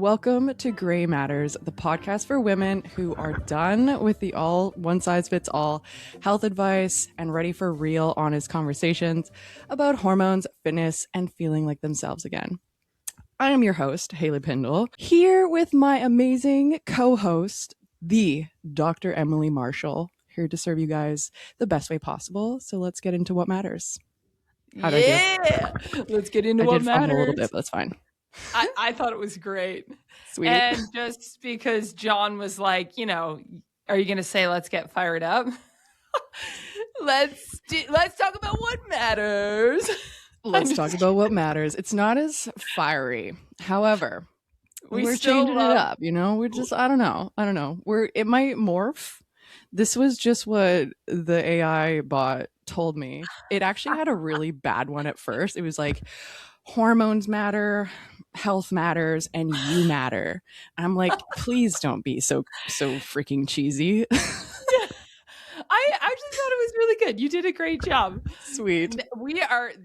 Welcome to Gray Matters, the podcast for women who are done with the all one-size-fits-all health advice and ready for real, honest conversations about hormones, fitness, and feeling like themselves again. I am your host, Haley Pindle, here with my amazing co-host, the Dr. Emily Marshall, here to serve you guys the best way possible. So let's get into what matters. How'd I do? Let's get into what matters. A little bit, but that's fine. I thought it was great. Sweet. And just because John was like, you know, are you going to say, let's get fired up? Let's talk about what matters. Let's talk about what matters. It's not as fiery. However, we're changing it up, you know? We're just, I don't know. It might morph. This was just what the AI bot told me. It actually had a really bad one at first. It was like, hormones matter, health matters, and you matter. And I'm like, please don't be so freaking cheesy. Yeah. I actually thought it was really good. You did a great job. Sweet.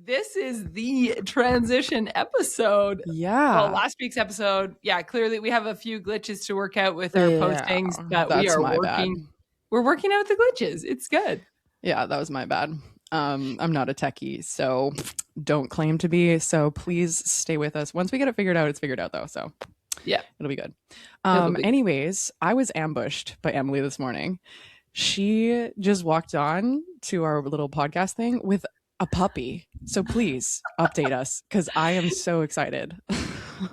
This is the transition episode. Yeah. Well, last week's episode, clearly we have a few glitches to work out with our postings, but we're working out the glitches. It's good. Yeah, that was my bad. I'm not a techie, so don't claim to be. So please stay with us. Once we get it figured out, it's figured out though. So yeah, it'll be good. Anyways, I was ambushed by Emily this morning. She just walked on to our little podcast thing with a puppy. So please update us because I am so excited.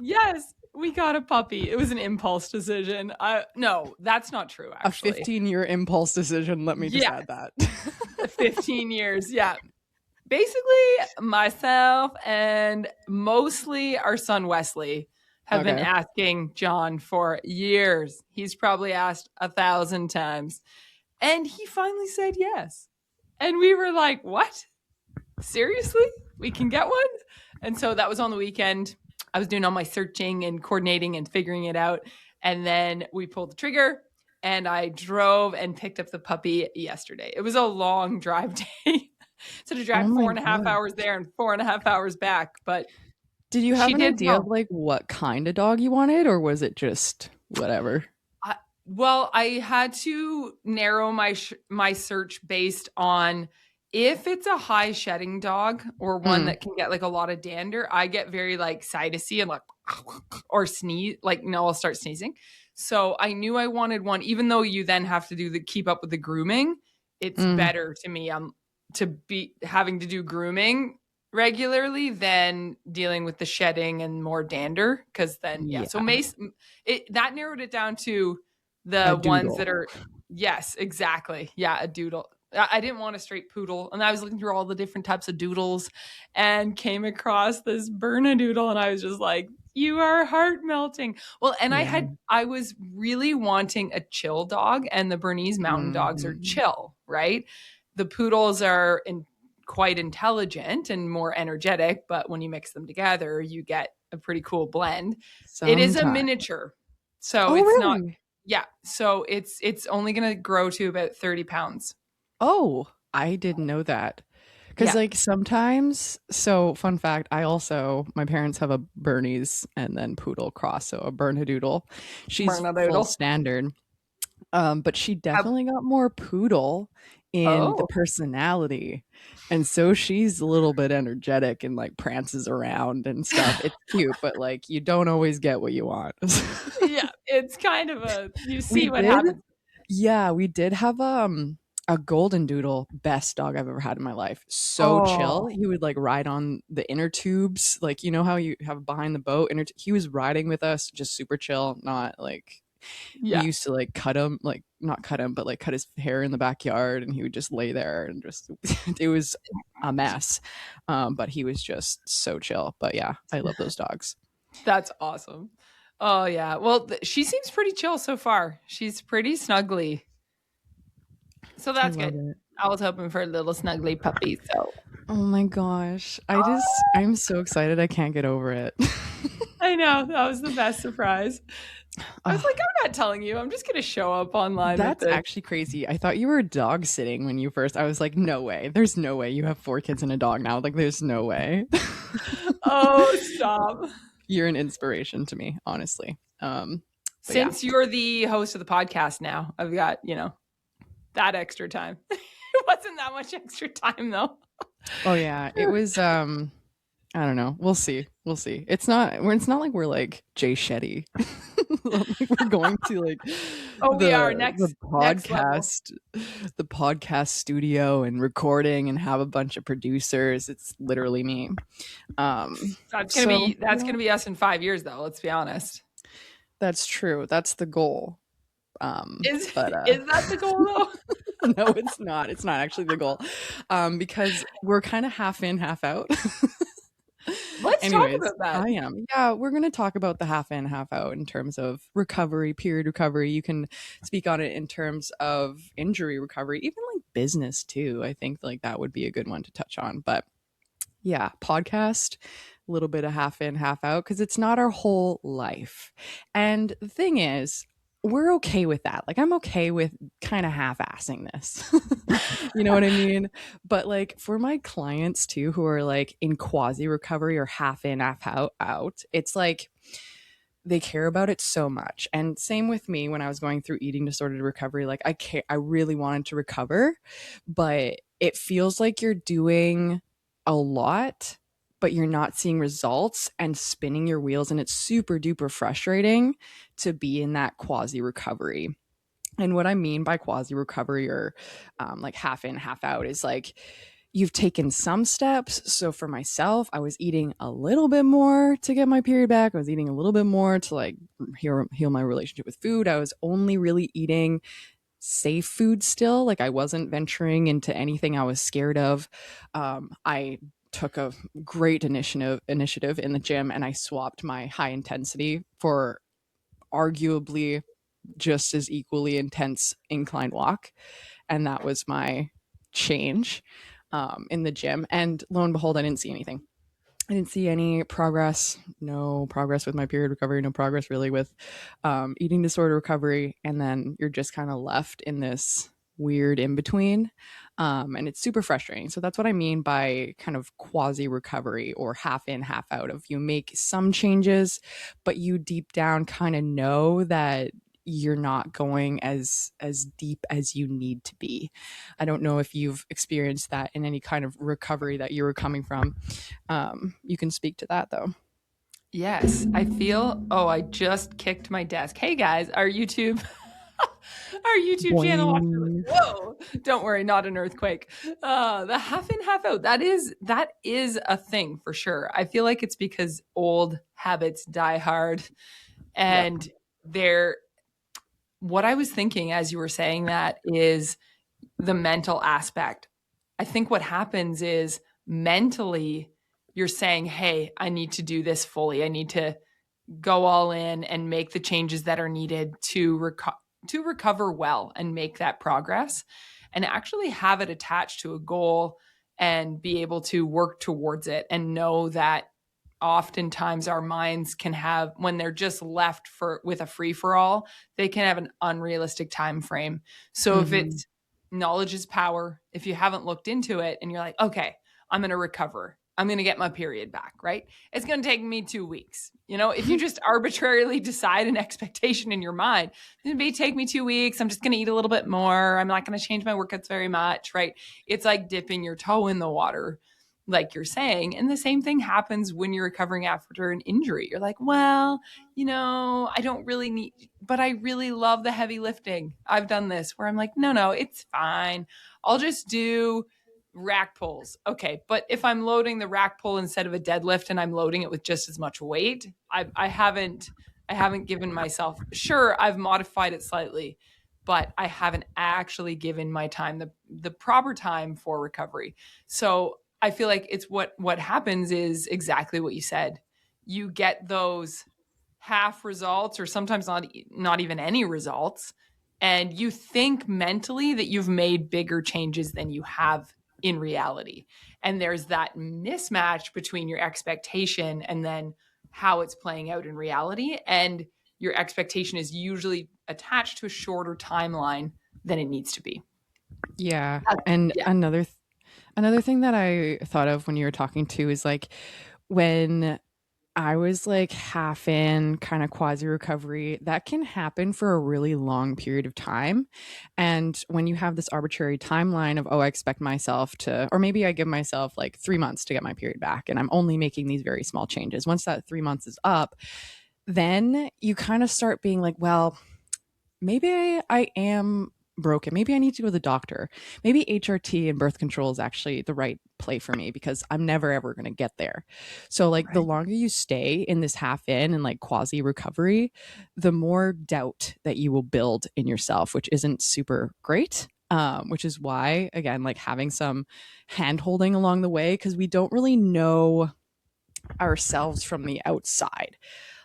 Yes, we got a puppy. It was an impulse decision. No, that's not true, actually. A 15-year impulse decision. Let me just add that. 15 years, yeah. Basically, myself and mostly our son Wesley have been asking John for years. He's probably asked 1,000 times. And he finally said yes. And we were like, what? Seriously? We can get one? And so that was on the weekend. I was doing all my searching and coordinating and figuring it out. And then we pulled the trigger and I drove and picked up the puppy yesterday. It was a long drive day. So to drive 4.5 hours there and 4.5 hours back. But did you have an idea of like what kind of dog you wanted, or was it just whatever? Well, I had to narrow my search based on if it's a high shedding dog or one that can get like a lot of dander. I get very like sinusy and like or sneeze. Like no, I'll start sneezing. So I knew I wanted one, even though you then have to keep up with the grooming. It's better to me to be having to do grooming regularly than dealing with the shedding and more dander. Because then so that narrowed it down to the ones that are exactly a doodle. I didn't want a straight poodle, and I was looking through all the different types of doodles and came across this Bernedoodle, and I was just like, you are heart melting. Well, and I was really wanting a chill dog, and the Bernese mountain dogs are chill, right? The poodles are quite intelligent and more energetic, but when you mix them together, you get a pretty cool blend. It is a miniature, so it's not. Yeah, so it's only going to grow to about 30 pounds. Oh, I didn't know that. Because like sometimes, so fun fact, my parents have a Bernese and then poodle cross, so a Bernedoodle. She's full standard. But she definitely got more poodle in the personality. And so she's a little bit energetic and like prances around and stuff. It's cute, but like you don't always get what you want. Yeah, it's kind of you see what happens. Yeah, we did have a golden doodle, best dog I've ever had in my life. So chill. He would like ride on the inner tubes, like you know how you have behind the boat. He was riding with us, just super chill. Not like we used to like cut him, like not cut him, but like cut his hair in the backyard, and he would just lay there and just it was a mess. But he was just so chill. But yeah, I love those dogs. That's awesome. Oh yeah. Well, she seems pretty chill so far. She's pretty snuggly. So that's good. I was hoping for a little snuggly puppy. So, oh my gosh, I'm so excited. I can't get over it. I know, that was the best surprise. I was like, I'm not telling you. I'm just gonna show up online. That's actually crazy. I thought you were dog sitting when you first. I was like, no way. There's no way you have 4 kids and a dog now. Like, there's no way. Oh, stop. You're an inspiration to me, honestly. But yeah. Since you're the host of the podcast now, I've got, that extra time. It wasn't that much extra time though. Oh yeah, it was I don't know. We'll see. We'll see. It's not like we're like Jay Shetty. Like we're going to like Oh, we are the next level. podcast studio and recording and have a bunch of producers. It's literally me. So That's gonna be us in 5 years though, let's be honest. that's true. That's the goal. Is But is that the goal though? no, it's not. It's not actually the goal. Because we're kind of half in, half out. Let's talk Anyways, about that. I am. Yeah, we're going to talk about the half in, half out in terms of recovery, period recovery. You can speak on it in terms of injury recovery, even like business too. I think like that would be a good one to touch on. But yeah, podcast, a little bit of half in, half out, because it's not our whole life. And the thing is, we're okay with that. Like, I'm okay with kind of half assing this. You know what I mean? But like for my clients too, who are like in quasi recovery or half in, half out, it's like they care about it so much. And same with me when I was going through eating disordered recovery. Like I really wanted to recover, but it feels like you're doing a lot, but you're not seeing results and spinning your wheels. And it's super duper frustrating to be in that quasi recovery. And what I mean by quasi recovery or like half in, half out is like you've taken some steps. So for myself, I was eating a little bit more to get my period back. I was eating a little bit more to like heal my relationship with food. I was only really eating safe food still. Like I wasn't venturing into anything I was scared of. I took a great initiative in the gym and I swapped my high intensity for arguably just as equally intense incline walk. And that was my change in the gym. And lo and behold, I didn't see anything. I didn't see any progress, no progress with my period recovery, no progress really with eating disorder recovery. And then you're just kind of left in this weird in between. And it's super frustrating. So that's what I mean by kind of quasi recovery or half in, half out of you make some changes, but you deep down kind of know that you're not going as deep as you need to be. I don't know if you've experienced that in any kind of recovery that you were coming from. You can speak to that though. Yes, I feel. Oh, I just kicked my desk. Hey guys, our YouTube, our YouTube channel. Boing. Whoa! Don't worry, not an earthquake. The half in, half out. That is a thing for sure. I feel like it's because old habits die hard, Yep. and they're. What I was thinking as you were saying that is the mental aspect. I think what happens is mentally you're saying, hey, I need to do this fully. I need to go all in and make the changes that are needed to recover well and make that progress and actually have it attached to a goal and be able to work towards it and know that oftentimes our minds can have when they're just left for with a free for all, they can have an unrealistic time frame. So if Mm-hmm. it's knowledge is power, if you haven't looked into it and you're like, okay, I'm going to recover, I'm going to get my period back, right? It's going to take me 2 weeks. If you just arbitrarily decide an expectation in your mind, it may take me 2 weeks. I'm just going to eat a little bit more. I'm not going to change my workouts very much, right? It's like dipping your toe in the water, like you're saying. And the same thing happens when you're recovering after an injury. You're like, well, I don't really need, but I really love the heavy lifting. I've done this where I'm like, no, it's fine. I'll just do rack pulls. Okay. But if I'm loading the rack pull instead of a deadlift and I'm loading it with just as much weight, I haven't given myself, sure, I've modified it slightly, but I haven't actually given my time the proper time for recovery. So I feel like it's what happens is exactly what you said. You get those half results or sometimes not even any results, and you think mentally that you've made bigger changes than you have in reality. And there's that mismatch between your expectation and then how it's playing out in reality, and your expectation is usually attached to a shorter timeline than it needs to be. Yeah. And Yeah. another thing that I thought of when you were talking to is like when I was like half in kind of quasi recovery. That can happen for a really long period of time. And when you have this arbitrary timeline of, oh, I expect myself to, or maybe I give myself like 3 months to get my period back, and I'm only making these very small changes. Once that 3 months is up, then you kind of start being like, well, maybe I am broken. Maybe I need to go to the doctor. Maybe HRT and birth control is actually the right play for me because I'm never ever going to get there. So like the Right. longer you stay in this half in and like quasi recovery, the more doubt that you will build in yourself, which isn't super great. Which is why, again, like having some hand holding along the way, because we don't really know ourselves from the outside,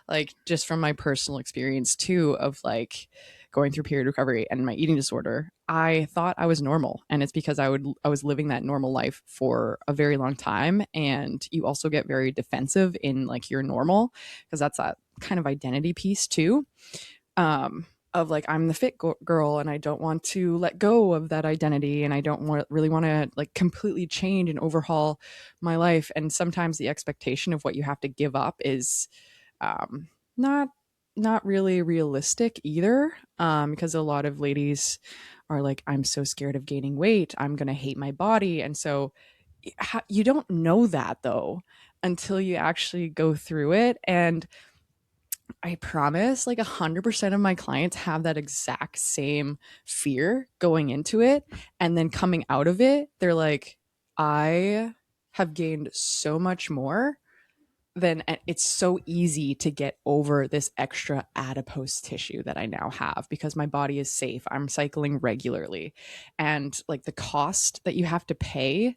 like just from my personal experience too of like going through period recovery and my eating disorder. I thought I was normal, and it's because I was living that normal life for a very long time, and you also get very defensive in like your normal, because that's that kind of identity piece too. Of like, I'm the fit girl and I don't want to let go of that identity, and I don't really want to like completely change and overhaul my life. And sometimes the expectation of what you have to give up is um, not not really realistic either, because a lot of ladies are like, I'm so scared of gaining weight, I'm gonna hate my body. And so you don't know that though until you actually go through it. And I promise, like 100% of my clients have that exact same fear going into it. And then coming out of it, they're like, I have gained so much more, then it's so easy to get over this extra adipose tissue that I now have because my body is safe. I'm cycling regularly. And like the cost that you have to pay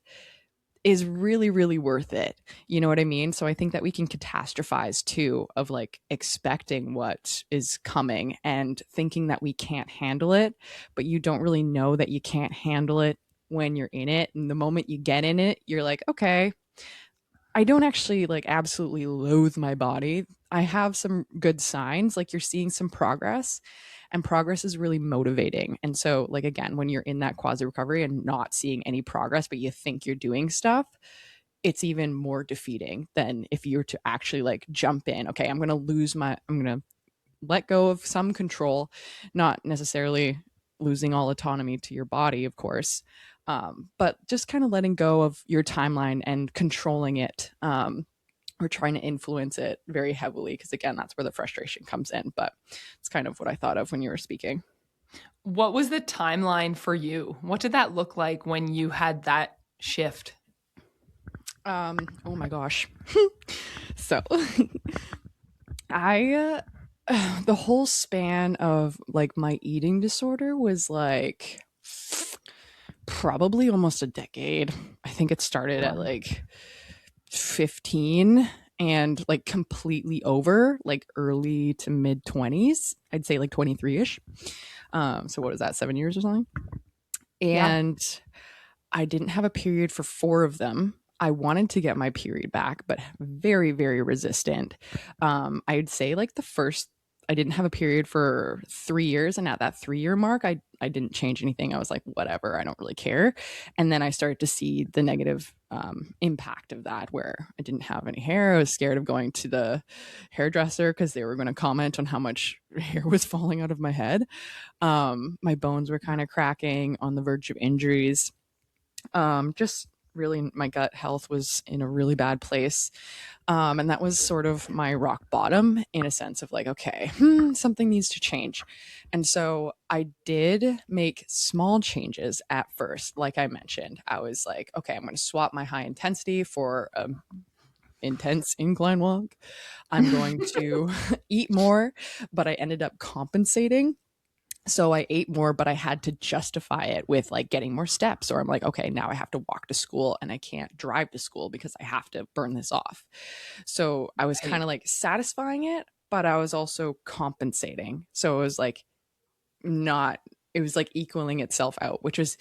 is really, really worth it. You know what I mean? So I think that we can catastrophize too, of like expecting what is coming and thinking that we can't handle it, but you don't really know that you can't handle it when you're in it. And the moment you get in it, you're like, okay, I don't actually like absolutely loathe my body. I have some good signs, like you're seeing some progress, and progress is really motivating. And so, like, again, when you're in that quasi recovery and not seeing any progress, but you think you're doing stuff, it's even more defeating than if you were to actually like jump in. Okay, I'm going to let go of some control, not necessarily losing all autonomy to your body, of course, but just kind of letting go of your timeline and controlling it, or trying to influence it very heavily. Because again, that's where the frustration comes in. But it's kind of what I thought of when you were speaking. What was the timeline for you? What did that look like when you had that shift? Oh my gosh. So I the whole span of like my eating disorder was like probably almost a decade. I think it started at Wow. like 15 and like completely over like early to mid 20s. I'd say like 23ish. So what is that, 7 years or something? Yeah. And I didn't have a period for 4 of them. I wanted to get my period back, but very, very resistant. I'd say like the first, I didn't have a period for 3 years. And at that 3 year mark, I didn't change anything. I was like, whatever, I don't really care. And then I started to see the negative impact of that, where I didn't have any hair. I was scared of going to the hairdresser because they were going to comment on how much hair was falling out of my head. My bones were kind of cracking, on the verge of injuries. Just really, my gut health was in a really bad place. And that was sort of my rock bottom, in a sense of like, okay, something needs to change. And so I did make small changes at first. Like I mentioned, I was like, okay, I'm going to swap my high intensity for intense incline walk. I'm going to eat more, but I ended up compensating. So I ate more, but I had to justify it with like getting more steps. Or I'm like, okay, now I have to walk to school and I can't drive to school because I have to burn this off. So I was kind Right. of like satisfying it, but I was also compensating. So it was like not, it was like equaling itself out, which was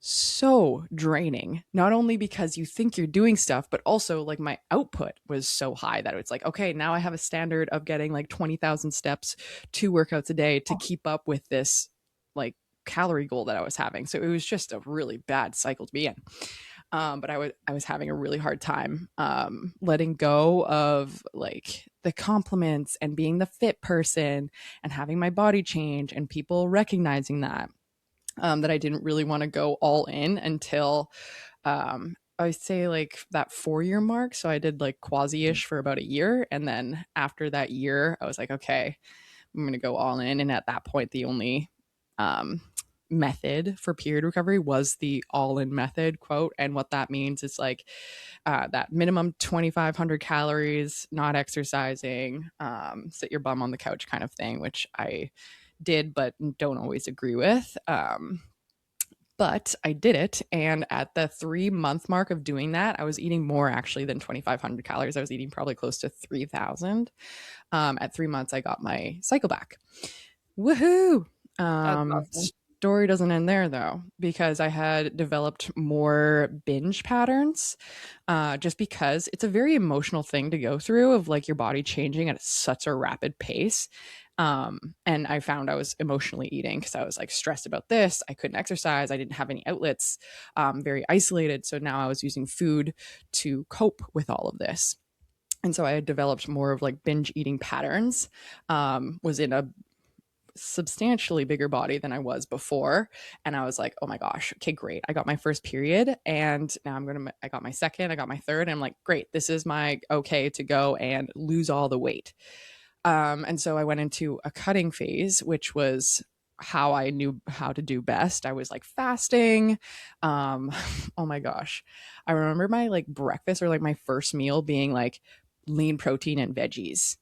so draining. Not only because you think you're doing stuff, but also like my output was so high that it's like, okay, now I have a standard of getting like 20,000 steps, 2 workouts a day to keep up with this like calorie goal that I was having. So it was just a really bad cycle to be in. But I was having a really hard time letting go of like the compliments and being the fit person and having my body change and people recognizing that. That I didn't really want to go all in until I say like that 4 year mark. So I did like quasi ish for about a year. And then after that year, I was like, okay, I'm going to go all in. And at that point, the only um, method for period recovery was the all in method, quote. And what that means is like that minimum 2,500 calories, not exercising, sit your bum on the couch kind of thing, which I did, but don't always agree with. But I did it. And at the 3 month mark of doing that, I was eating more actually than 2,500 calories. I was eating probably close to 3,000. At 3 months, I got my cycle back. Woohoo! That's awesome. Story doesn't end there though, because I had developed more binge patterns. Just because it's a very emotional thing to go through of like your body changing at such a rapid pace. And I found I was emotionally eating because I was like stressed about this. I couldn't exercise. I didn't have any outlets, very isolated. So now I was using food to cope with all of this. And so I had developed more of like binge eating patterns, was in a substantially bigger body than I was before. And I was like, oh my gosh, okay, great. I got my first period and now I got my second, I got my third. And I'm like, great, this is my okay to go and lose all the weight. And so I went into a cutting phase, which was how I knew how to do best. I was like fasting. Um, oh my gosh. I remember my like breakfast or like my first meal being like lean protein and veggies,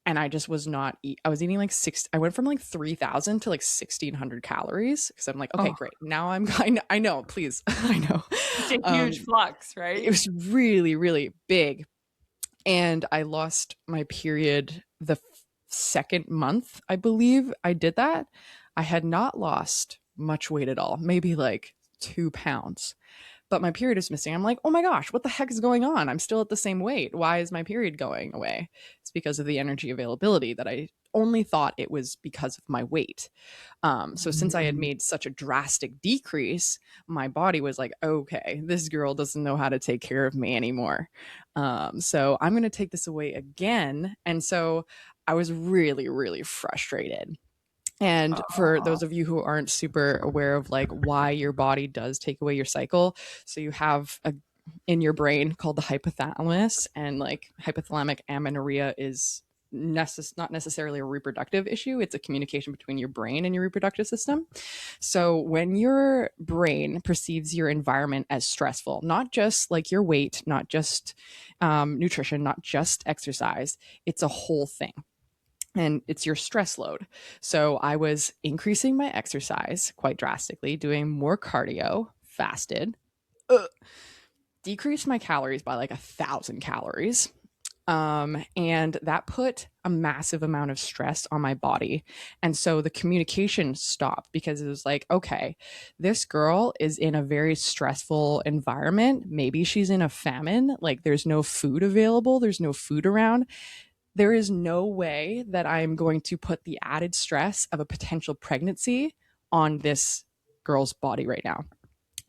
and I just was not I was eating like I went from like 3,000 to like 1,600 calories because I'm like, okay, Oh, great, now I know, please. I know. it's a huge um flux, it right? was really really big, and I lost my period the second month I believe I did that. I had not lost much weight at all, maybe like 2 pounds, but my period is missing. I'm like, oh my gosh, what the heck is going on? I'm still at the same weight. Why is my period going away? It's because of the energy availability that I only thought it was because of my weight. So since I had Mhm. made such a drastic decrease, my body was like, okay, this girl doesn't know how to take care of me anymore. So I'm going to take this away again. And so I was really, really frustrated. And for Oh, those of you who aren't super aware of like why your body does take away your cycle, so you have a in your brain called the hypothalamus, and like hypothalamic amenorrhea is not necessarily a reproductive issue. It's a communication between your brain and your reproductive system. So when your brain perceives your environment as stressful, not just like your weight, not just nutrition, not just exercise, it's a whole thing, and it's your stress load. So I was increasing my exercise quite drastically, doing more cardio, fasted, decreased my calories by like 1,000 calories. And that put a massive amount of stress on my body. And so the communication stopped because it was like, okay, this girl is in a very stressful environment. Maybe she's in a famine, like there's no food available, there's no food around. There is no way that I'm going to put the added stress of a potential pregnancy on this girl's body right now.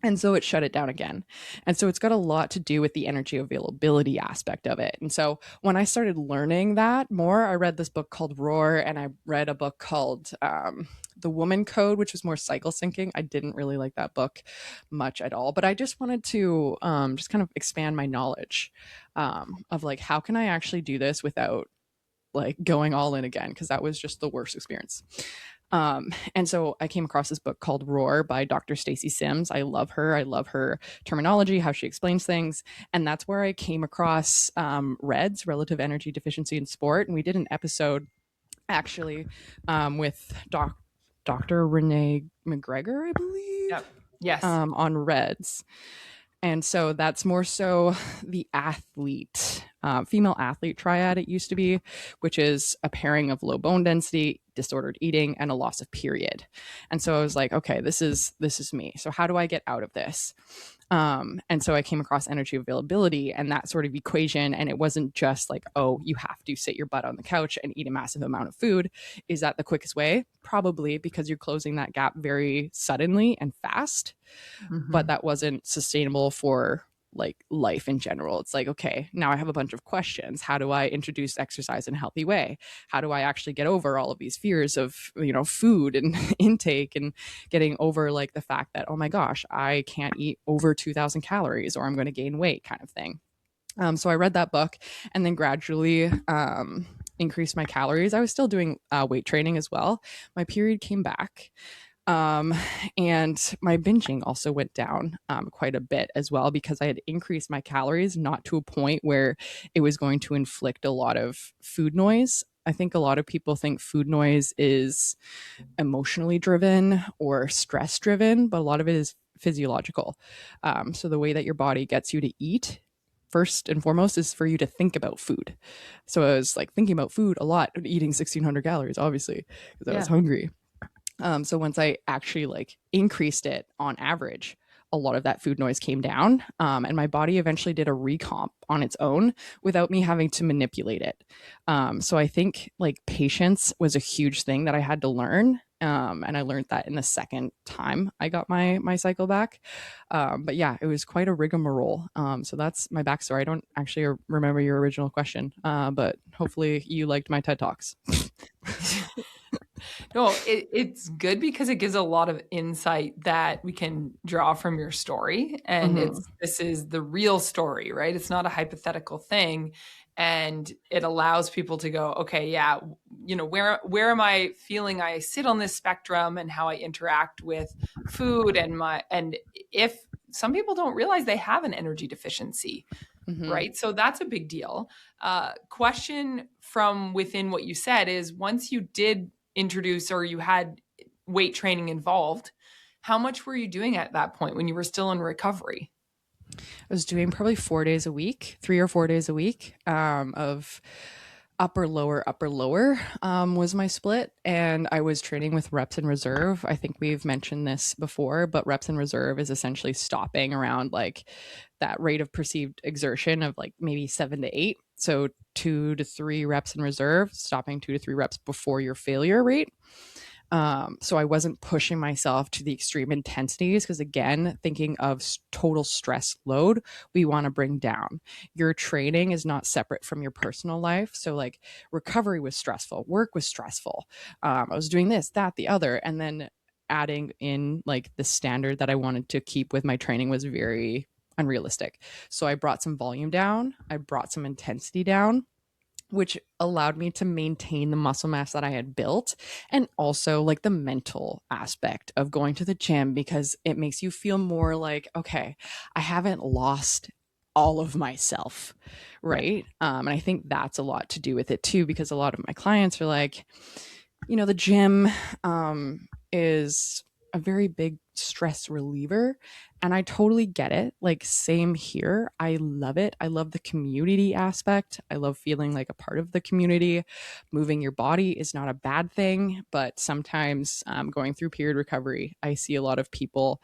And so it shut it down again. And so it's got a lot to do with the energy availability aspect of it. And so when I started learning that more, I read this book called Roar, and I read a book called The Woman Code, which was more cycle syncing. I didn't really like that book much at all, but I just wanted to just kind of expand my knowledge of like, how can I actually do this without like going all in again, because that was just the worst experience. And so I came across this book called Roar by Dr. Stacy Sims. I love her. I love her terminology, how she explains things. And that's where I came across REDS, Relative Energy Deficiency in Sport. And we did an episode actually with Dr. Renee McGregor, I believe, yep. Yes. on REDS. And so that's more so the athlete female athlete triad, it used to be, which is a pairing of low bone density, disordered eating, and a loss of period. And so I was like, okay, this is me. So how do I get out of this? And so I came across energy availability and that sort of equation. And it wasn't just like, oh, you have to sit your butt on the couch and eat a massive amount of food. Is that the quickest way? Probably, because you're closing that gap very suddenly and fast. But Mhm. that wasn't sustainable for like life in general. It's like, okay, now I have a bunch of questions. How do I introduce exercise in a healthy way? How do I actually get over all of these fears of, food and intake, and getting over like the fact that, oh my gosh, I can't eat over 2,000 calories or I'm going to gain weight kind of thing. So I read that book and then gradually increased my calories. I was still doing weight training as well. My period came back, um, and my binging also went down quite a bit as well, because I had increased my calories, not to a point where it was going to inflict a lot of food noise. I think a lot of people think food noise is emotionally driven or stress driven, but a lot of it is physiological. So the way that your body gets you to eat, first and foremost, is for you to think about food. So I was like thinking about food a lot, eating 1,600 calories, obviously, because I was Yeah. hungry. So once I actually like increased it on average, a lot of that food noise came down, and my body eventually did a recomp on its own without me having to manipulate it. So I think like patience was a huge thing that I had to learn, and I learned that in the second time I got my cycle back. But yeah, it was quite a rigmarole. So that's my backstory. I don't actually remember your original question, but hopefully you liked my TED talks. No, it's good because it gives a lot of insight that we can draw from your story, and Mm-hmm. this is the real story, right? It's not a hypothetical thing, and it allows people to go, okay, yeah, where am I feeling I sit on this spectrum, and how I interact with food, and if some people don't realize they have an energy deficiency, Mm-hmm. right? So that's a big deal. Question from within what you said is, once you did introduce or you had weight training involved, how much were you doing at that point when you were still in recovery? I was doing probably 4 days a week, 3 or 4 days a week, of upper lower was my split. And I was training with reps in reserve. I think we've mentioned this before, but reps in reserve is essentially stopping around like that rate of perceived exertion of like maybe 7 to 8. So 2 to 3 reps in reserve, stopping 2 to 3 reps before your failure rate. So I wasn't pushing myself to the extreme intensities, because again, thinking of total stress load, we want to bring down. Your training is not separate from your personal life. So like recovery was stressful, work was stressful. I was doing this, that, the other, and then adding in like the standard that I wanted to keep with my training was very unrealistic. So I brought some volume down, I brought some intensity down, which allowed me to maintain the muscle mass that I had built, and also like the mental aspect of going to the gym, because it makes you feel more like, okay, I haven't lost all of myself, Right. right? And I think that's a lot to do with it too, because a lot of my clients are like, the gym is a very big stress reliever. And I totally get it. Like, same here. I love it. I love the community aspect. I love feeling like a part of the community. Moving your body is not a bad thing, but sometimes going through period recovery, I see a lot of people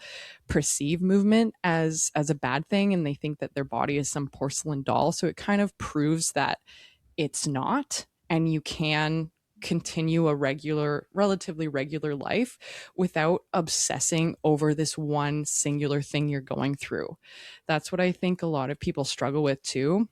perceive movement as a bad thing, and they think that their body is some porcelain doll. So it kind of proves that it's not, and you can continue a relatively regular life without obsessing over this one singular thing you're going through. That's what I think a lot of people struggle with too,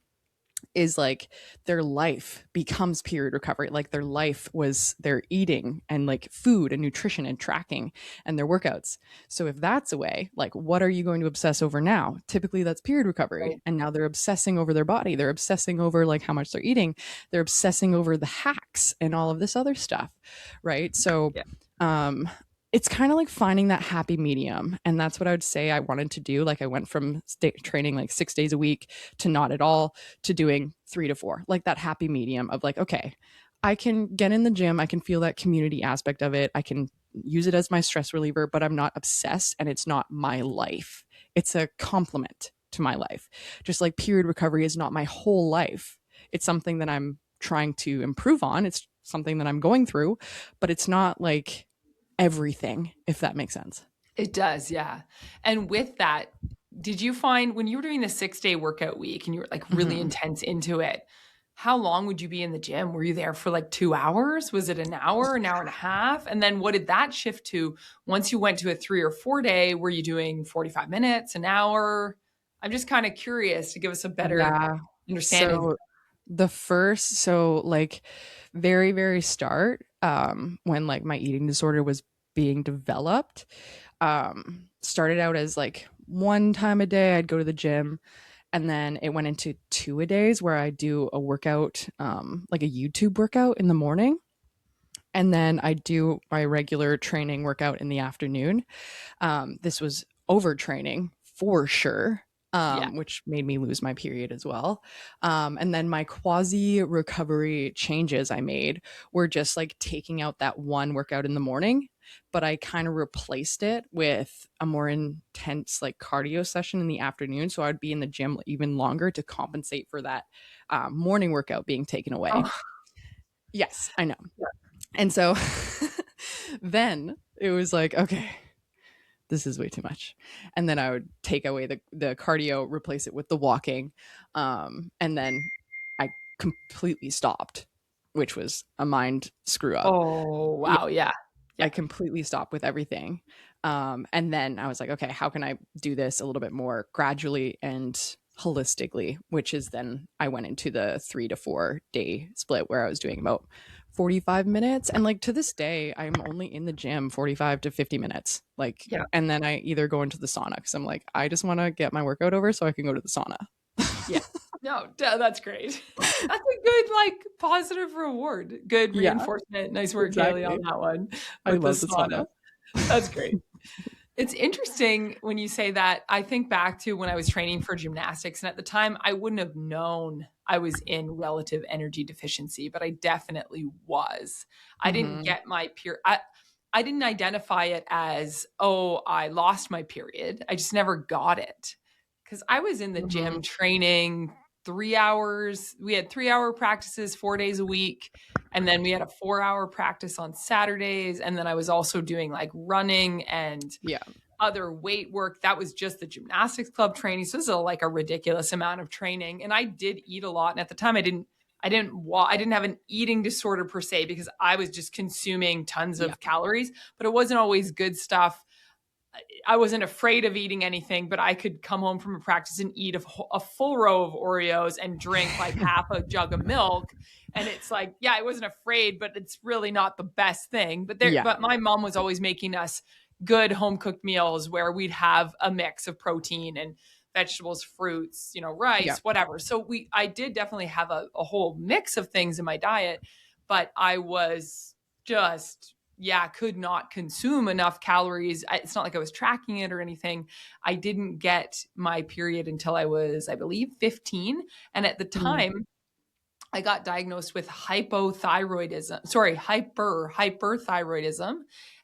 is like their life becomes period recovery. Like their life was their eating and like food and nutrition and tracking and their workouts. So if that's a way, like what are you going to obsess over now? Typically that's period recovery. Right. And now they're obsessing over their body. They're obsessing over like how much they're eating. They're obsessing over the hacks and all of this other stuff. Right. So Yeah. um it's kind of like finding that happy medium. And that's what I would say I wanted to do. Like I went from training like 6 days a week to not at all, to doing 3 to 4, like that happy medium of like, okay, I can get in the gym. I can feel that community aspect of it. I can use it as my stress reliever, but I'm not obsessed and it's not my life. It's a complement to my life. Just like period recovery is not my whole life. it's something that I'm trying to improve on. It's something that I'm going through, but it's not like everything, if that makes sense. It does, yeah. And with that, did you find when you were doing the 6-day workout week and you were like really Mm-hmm. intense into it, how long would you be in the gym? Were you there for like 2 hours? Was it an hour and a half? And then what did that shift to once you went to a 3 or 4 day? Were you doing 45 minutes, an hour? I'm just kind of curious to give us a better Yeah. understanding. So so like very, very start, when like my eating disorder was being developed, started out as like one time a day I'd go to the gym, and then it went into two a days where I do a workout, like a YouTube workout in the morning, and then I do my regular training workout in the afternoon. This was overtraining for sure, Yeah. which made me lose my period as well. And then my quasi recovery changes I made were just like taking out that one workout in the morning, but I kind of replaced it with a more intense like cardio session in the afternoon. So I'd be in the gym even longer to compensate for that morning workout being taken away. Oh, Yes, I know. And so then it was like, okay, this is way too much. And then I would take away the cardio, replace it with the walking. And then I completely stopped, which was a mind screw up. oh, Yeah, wow. Yeah. I Yeah. completely stopped with everything. And then I was like, okay, how can I do this a little bit more gradually and holistically? Which is then I went into the 3 to 4 day split where I was doing about 45 minutes. And like to this day, I'm only in the gym 45 to 50 minutes. Like, Yeah. and then I either go into the sauna because I'm like, I just want to get my workout over so I can go to the sauna. Yeah. No, that's great. That's a good, like, positive reward. Good Yeah, reinforcement. Nice work, Haley, on exactly. that one I with the love the sauna. sauna. That's great. It's interesting when you say that. I think back to when I was training for gymnastics, and at the time, I wouldn't have known I was in relative energy deficiency, but I definitely was. I didn't Hmm. get my period. I didn't identify it as, oh, I lost my period. I just never got it because I was in the Hmm. gym training 3 hours. We had 3 hour practices 4 days a week. And then we had a 4 hour practice on Saturdays. And then I was also doing like running and Yeah. other weight work. That was just the gymnastics club training. So this is like a ridiculous amount of training. And I did eat a lot. And at the time I didn't have an eating disorder per se because I was just consuming tons Yeah. of calories, but it wasn't always good stuff. I wasn't afraid of eating anything, but I could come home from a practice and eat a full row of Oreos and drink like half a jug of milk. And it's like, yeah, I wasn't afraid, but it's really not the best thing. Yeah. But my mom was always making us good home cooked meals where we'd have a mix of protein and vegetables, fruits, Yeah. rice, whatever. So I did definitely have a whole mix of things in my diet, but I was just, yeah, could not consume enough calories. It's not like I was tracking it or anything. I didn't get my period until I was, I believe, 15. And at the Mm. time, I got diagnosed with hyperthyroidism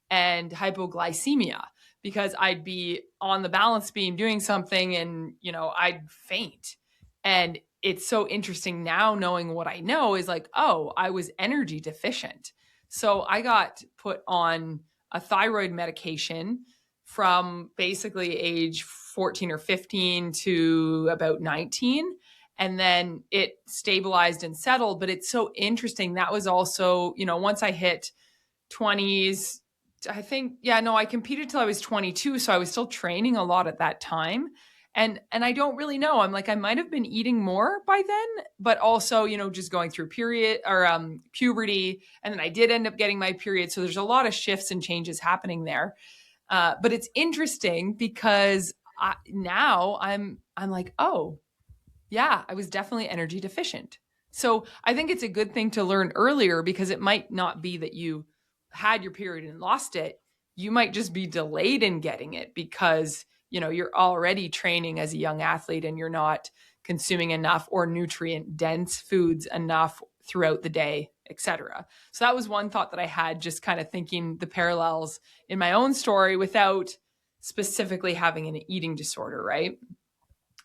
and hypoglycemia because I'd be on the balance beam doing something and, I'd faint. And it's so interesting now knowing what I know is like, oh, I was energy deficient. So I got put on a thyroid medication from basically age 14 or 15 to about 19, and then it stabilized and settled. But it's so interesting. That was also, once I hit 20s, I think, yeah, no, I competed till I was 22. So I was still training a lot at that time. And I don't really know. I'm like, I might have been eating more by then, but also, just going through period or puberty. And then I did end up getting my period. So there's a lot of shifts and changes happening there. But it's interesting because now I'm like, oh, yeah, I was definitely energy deficient. So I think it's a good thing to learn earlier because it might not be that you had your period and lost it. You might just be delayed in getting it because, you're already training as a young athlete and you're not consuming enough or nutrient dense foods enough throughout the day, etc. So that was one thought that I had, just kind of thinking the parallels in my own story without specifically having an eating disorder, right?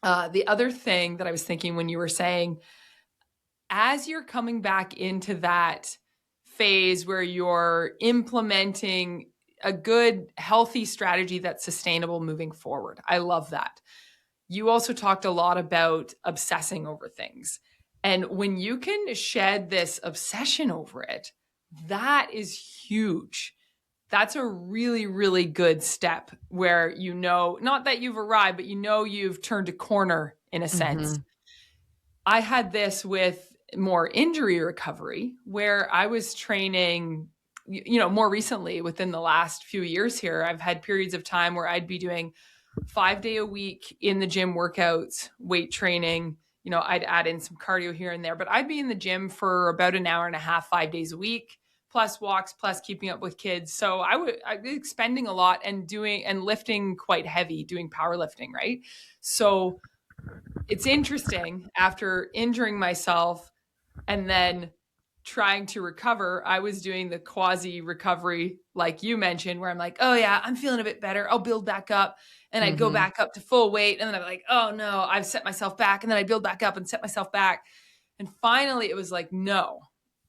The other thing that I was thinking when you were saying as you're coming back into that phase where you're implementing a good, healthy strategy that's sustainable moving forward. I love that. You also talked a lot about obsessing over things. And when you can shed this obsession over it, that is huge. That's a really, really good step where you know, not that you've arrived, but you know you've turned a corner in a sense. Mhm. I had this with more injury recovery where I was training, more recently within the last few years here. I've had periods of time where I'd be doing 5 day a week in the gym workouts, weight training. I'd add in some cardio here and there, but I'd be in the gym for about an hour and a half, 5 days a week, plus walks, plus keeping up with kids. So I'd be expending a lot and doing and lifting quite heavy, doing powerlifting, right? So it's interesting after injuring myself and then trying to recover, I was doing the quasi recovery, like you mentioned, where I'm like, oh yeah, I'm feeling a bit better. I'll build back up. And I'd go Mhm. back up to full weight. And then I'm like, oh no, I've set myself back. And then I build back up and set myself back. And finally it was like, no,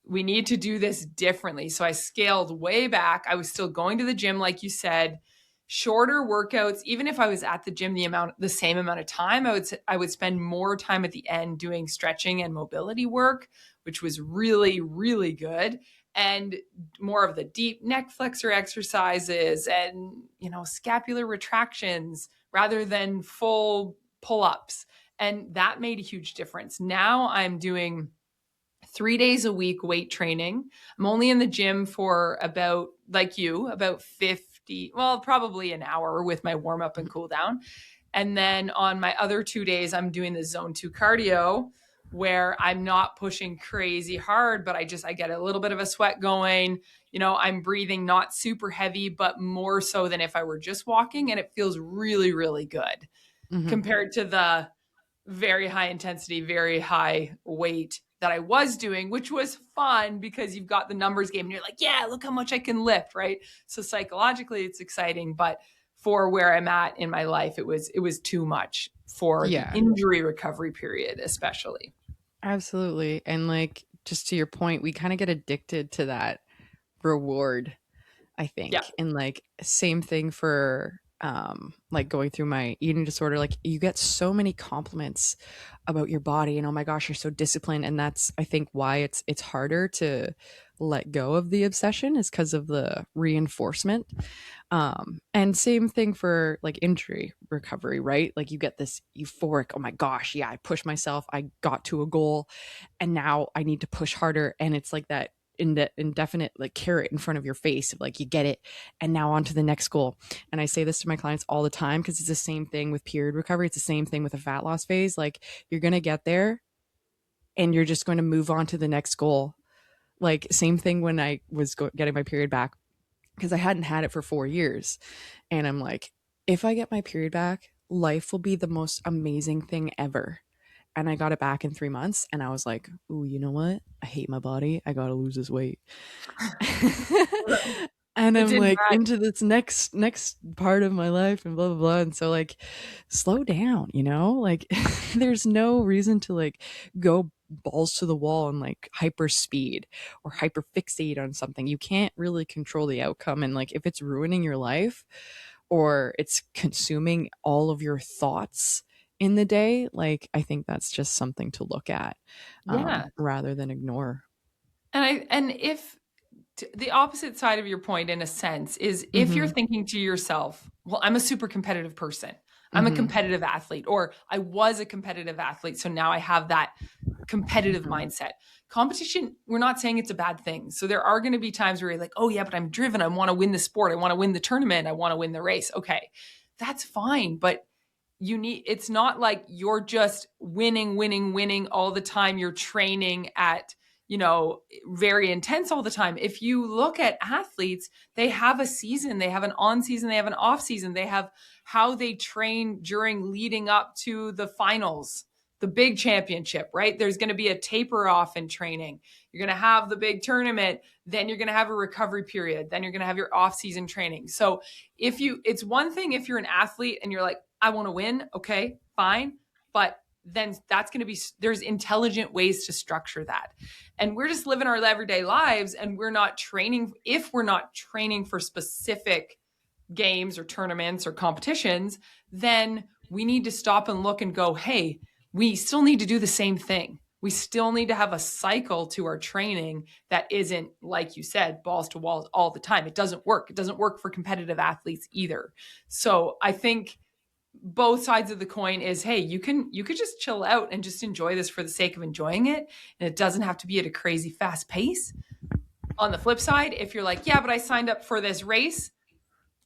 we need to do this differently. So I scaled way back. I was still going to the gym, like you said, shorter workouts. Even if I was at the gym the same amount of time, I would spend more time at the end doing stretching and mobility work, which was really, really good. And more of the deep neck flexor exercises and, scapular retractions rather than full pull ups. And that made a huge difference. Now I'm doing 3 days a week weight training. I'm only in the gym for about, like you, about 50, well, probably an hour with my warm up and cool down. And then on my other 2 days, I'm doing the zone 2 cardio where I'm not pushing crazy hard, but I get a little bit of a sweat going. I'm breathing not super heavy, but more so than if I were just walking. And it feels really, really good Mhm. compared to the very high intensity, very high weight that I was doing, which was fun because you've got the numbers game and you're like, yeah, look how much I can lift, right? So psychologically it's exciting, but for where I'm at in my life, it was too much for the Yeah, injury recovery period, especially. absolutely. And like just to your point, we kind of get addicted to that reward, I Yeah. think. And like same thing for like going through my eating disorder, like you get so many compliments about your body and oh my gosh, you're so disciplined, and that's I think why it's harder to let go of the obsession is because of the reinforcement. And same thing for like injury recovery, right? Like you get this euphoric, oh my gosh, yeah, I pushed myself, I got to a goal, and now I need to push harder. And it's like that indefinite like carrot in front of your face of like you get it and now on to the next goal. And I say this to my clients all the time because it's the same thing with period recovery. It's the same thing with a fat loss phase. Like you're going to get there and you're just going to move on to the next goal. Like same thing when I was getting my period back because I hadn't had it for 4 years. And I'm like, if I get my period back, life will be the most amazing thing ever. And I got it back in 3 months. And I was like, ooh, you know what? I hate my body. I got to lose this weight. And It I'm didn't like match. into this next part of my life and blah blah blah. And so like slow down, like there's no reason to like go balls to the wall and like hyper speed or hyper fixate on something. You can't really control the outcome. And like if it's ruining your life or it's consuming all of your thoughts in the day, like I think that's just something to look at, Yeah. rather than ignore. And if the opposite side of your point in a sense is if you're Mm-hmm. thinking to yourself, well, I'm a super competitive person. I'm a Mm-hmm. competitive athlete, or I was a competitive athlete. So now I have that competitive Mm-hmm. mindset. Competition, we're not saying it's a bad thing. So there are going to be times where you're like, oh, yeah, but I'm driven. I want to win the sport. I want to win the tournament. I want to win the race. Okay, that's fine. But it's not like you're just winning, winning, winning all the time. You're training at, very intense all the time. If you look at athletes, they have a season, they have an on season, they have an off season, they have how they train during leading up to the finals, the big championship, right? There's going to be a taper off in training. You're going to have the big tournament, then you're going to have a recovery period, then you're going to have your off season training. So it's one thing if you're an athlete and you're like, I want to win, okay, fine. But then that's going to be, there's intelligent ways to structure that. And we're just living our everyday lives, and we're not training. If we're not training for specific games or tournaments or competitions, then we need to stop and look and go, hey, we still need to do the same thing. We still need to have a cycle to our training that isn't, like you said, balls to walls all the time. It doesn't work. It doesn't work for competitive athletes either. So I think both sides of the coin is, hey, you could just chill out and just enjoy this for the sake of enjoying it. And it doesn't have to be at a crazy fast pace. On the flip side, if you're like, yeah, but I signed up for this race,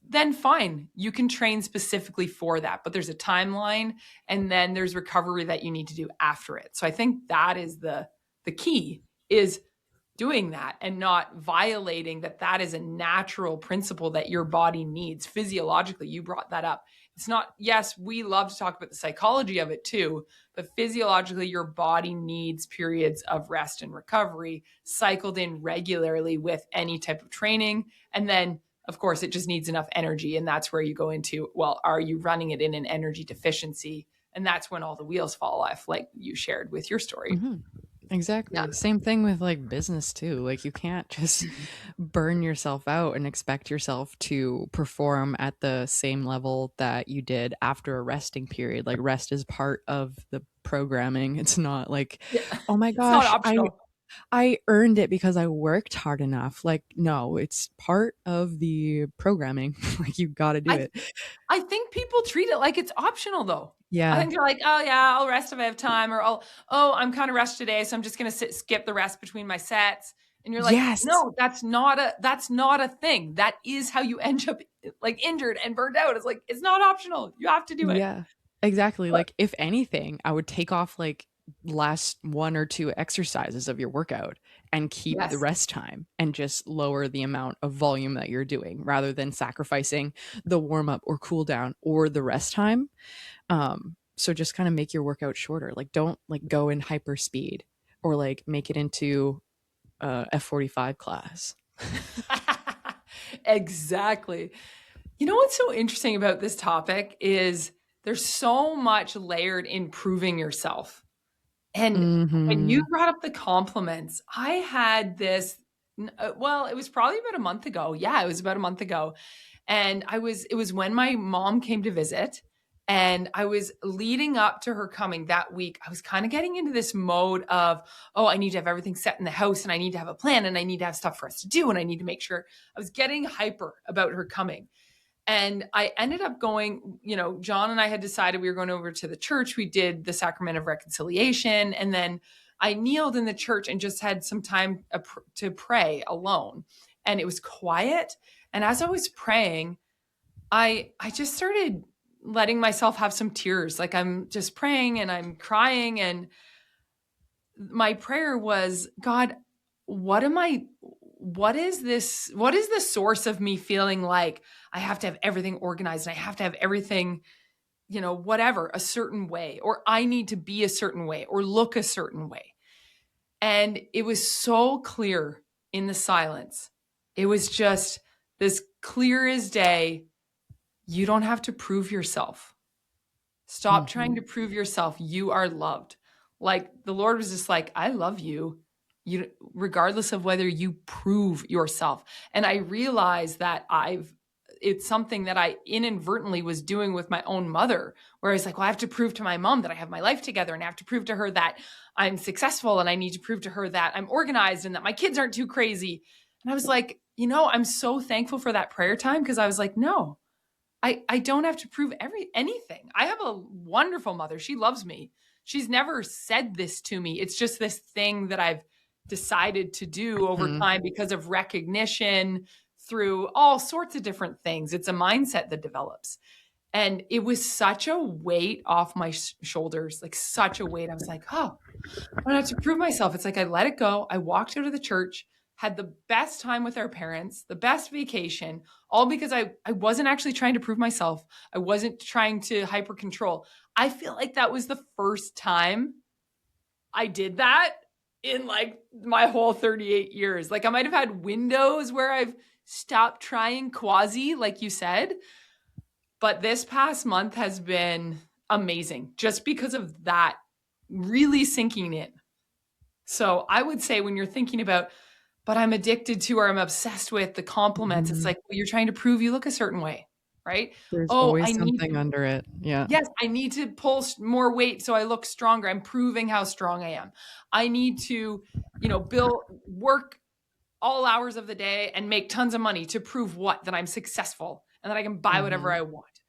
then fine, you can train specifically for that. But there's a timeline, and then there's recovery that you need to do after it. So I think that is the key, is doing that and not violating that. That is a natural principle that your body needs physiologically. You brought that up. It's not, yes, we love to talk about the psychology of it too, but physiologically, your body needs periods of rest and recovery cycled in regularly with any type of training. And then, of course, it just needs enough energy. And that's where you go into, well, are you running it in an energy deficiency? And that's when all the wheels fall off, like you shared with your story. Mm-hmm. Exactly. Yeah. Same thing with like business too. Like you can't just burn yourself out and expect yourself to perform at the same level that you did after a resting period. Like rest is part of the programming. It's not like, yeah. Oh my gosh, it's not optional. I earned it because I worked hard enough. Like, no, it's part of the programming. Like you got to do it. I think people treat it like it's optional though. Yeah. I think they're like, oh yeah, I'll rest if I have time, or I'm kind of rushed today, so I'm just going to skip the rest between my sets. And you're like, yes. No, that's not a thing. That is how you end up like injured and burned out. It's like, it's not optional. You have to do it. Yeah, exactly. But, like if anything, I would take off like last 1 or 2 exercises of your workout and keep the rest time and just lower the amount of volume that you're doing rather than sacrificing the warm up or cool down or the rest time. So just kind of make your workout shorter. Like don't like go in hyper speed or like make it into F45 class. Exactly. You know what's so interesting about this topic is there's so much layered in proving yourself. And when you brought up the compliments, I had this, well, it was probably about a month ago. Yeah, it was about a month ago. And it was when my mom came to visit, and I was leading up to her coming that week. I was kind of getting into this mode of, oh, I need to have everything set in the house, and I need to have a plan, and I need to have stuff for us to do, and I need to make sure. I was getting hyper about her coming. And I ended up going, John and I had decided we were going over to the church. We did the sacrament of reconciliation. And then I kneeled in the church and just had some time to pray alone. And it was quiet. And as I was praying, I just started letting myself have some tears. Like I'm just praying and I'm crying. And my prayer was, God, what is this? What is the source of me feeling like I have to have everything organized and I have to have everything, whatever, a certain way, or I need to be a certain way or look a certain way? And it was so clear in the silence. It was just this clear as day. You don't have to prove yourself. Stop trying to prove yourself. You are loved. Like the Lord was just like, I love you. Regardless of whether you prove yourself. And I realized that it's something that I inadvertently was doing with my own mother, where I was like, well, I have to prove to my mom that I have my life together, and I have to prove to her that I'm successful, and I need to prove to her that I'm organized and that my kids aren't too crazy. And I was like, I'm so thankful for that prayer time, because I was like, no, I don't have to prove anything. I have a wonderful mother. She loves me. She's never said this to me. It's just this thing that I've decided to do over time because of recognition through all sorts of different things. It's a mindset that develops. And it was such a weight off my shoulders, like such a weight. I was like, oh, I don't have to prove myself. It's like I let it go. I walked out of the church, had the best time with our parents, the best vacation, all because I wasn't actually trying to prove myself. I wasn't trying to hyper control. I feel like that was the first time I did that in like my whole 38 years. Like I might have had windows where I've stopped trying Quasi, like you said, but this past month has been amazing just because of that really sinking in. So I would say when you're thinking about, but I'm addicted to or I'm obsessed with the compliments, it's Mhm. like, well, you're trying to prove you look a certain way, right? There's Oh, I always need something under it. Yeah. yes, I need to pull more weight so I look stronger. I'm proving how strong I am. I need to, build work all hours of the day and make tons of money to prove what? That I'm successful and that I can buy whatever Mhm. I want.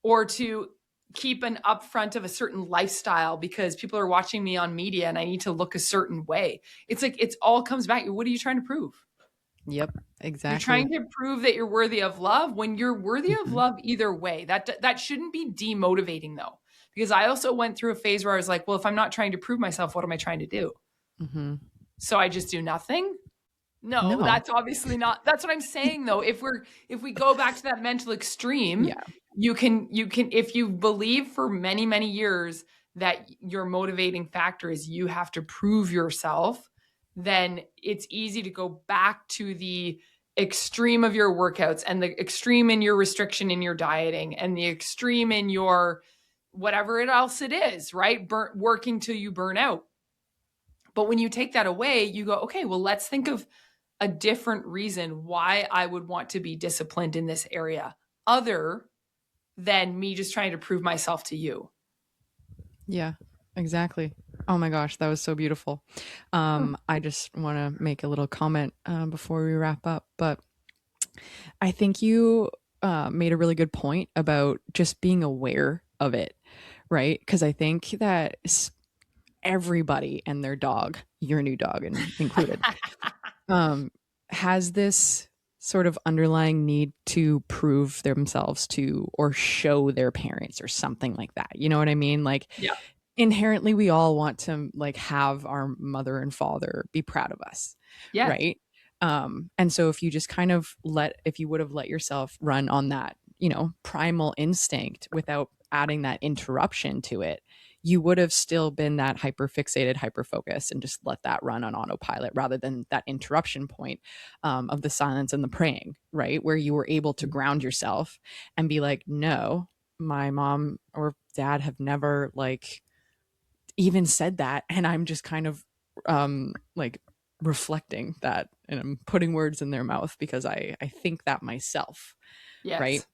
Or to keep an upfront of a certain lifestyle because people are watching me on media and I need to look a certain way. It's like it's all comes back. What are you trying to prove? Yep, You're exactly. trying to prove that you're worthy of love when you're worthy of Mhm. love either way. That shouldn't be demotivating though. Because I also went through a phase where I was like, well, if I'm not trying to prove myself, what am I trying to do? Mhm. So I just do nothing? No, No. that's obviously not. That's what I'm saying though. If we go back to that mental extreme, Yeah. you can if you believe for many many years that your motivating factor is you have to prove yourself, then it's easy to go back to the extreme of your workouts and the extreme in your restriction in your dieting and the extreme in your whatever else it is, right? Working till you burn out. But when you take that away, you go, okay, well, let's think of a different reason why I would want to be disciplined in this area other than me just trying to prove myself to you. Yeah, exactly. Oh my gosh, that was so beautiful. Oh, I just want to make a little comment before we wrap up, but I think you made a really good point about just being aware of it, right? Because I think that everybody and their dog, your new dog included, um, has this sort of underlying need to prove themselves to or show their parents or something like that. You know what I mean? Like yeah. inherently we all want to like have our mother and father be proud of us, Yes. right? And so if you just kind of if you would have let yourself run on that, primal instinct without adding that interruption to it, you would have still been that hyper fixated, hyper focused, and just let that run on autopilot rather than that interruption point of the silence and the praying, right? Where you were able to ground yourself and be like, no, my mom or dad have never like even said that, and I'm just kind of like reflecting that and I'm putting words in their mouth because I think that myself, right? Yes.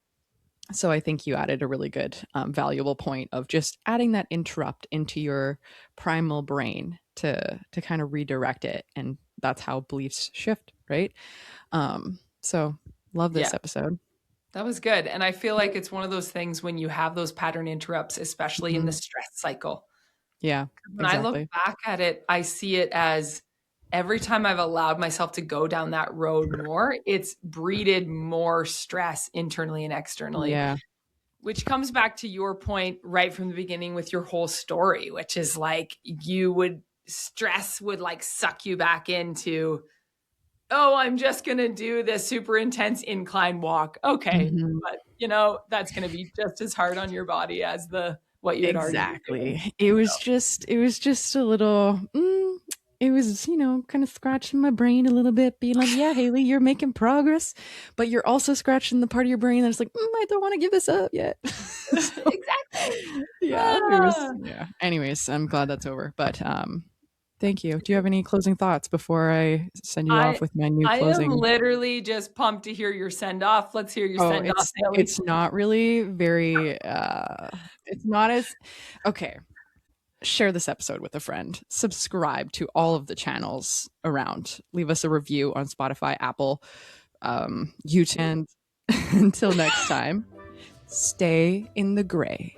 So I think you added a really good valuable point of just adding that interrupt into your primal brain to kind of redirect it, and that's how beliefs shift, right? So love Yeah. this episode. That was good. And I feel like it's one of those things when you have those pattern interrupts, especially in the Mhm. stress cycle. Yeah, When I look exactly. back at it, I see it as every time I've allowed myself to go down that road more, it's breeded more stress internally and externally, Yeah. which comes back to your point right from the beginning with your whole story, which is like stress would like suck you back into, oh, I'm just going to do this super intense incline walk. Okay. Mhm. But that's going to be just as hard on your body as what you had already been doing. Exactly. It was just a little it was, kind of scratching my brain a little bit, being like, yeah, Haley, you're making progress, but you're also scratching the part of your brain that's like, I don't want to give this up yet. So, Exactly. yeah, it was, Ah. yeah. Anyways, I'm glad that's over. But thank you. Do you have any closing thoughts before I send you off I with my new I am closing? literally just pumped to hear your send off. Let's hear your Oh, send off, it's Ellie. it's not really very it's not as okay. Share this episode with a friend, subscribe to all of the channels around, leave us a review on Spotify, Apple, YouTube. And until next time, stay in the gray.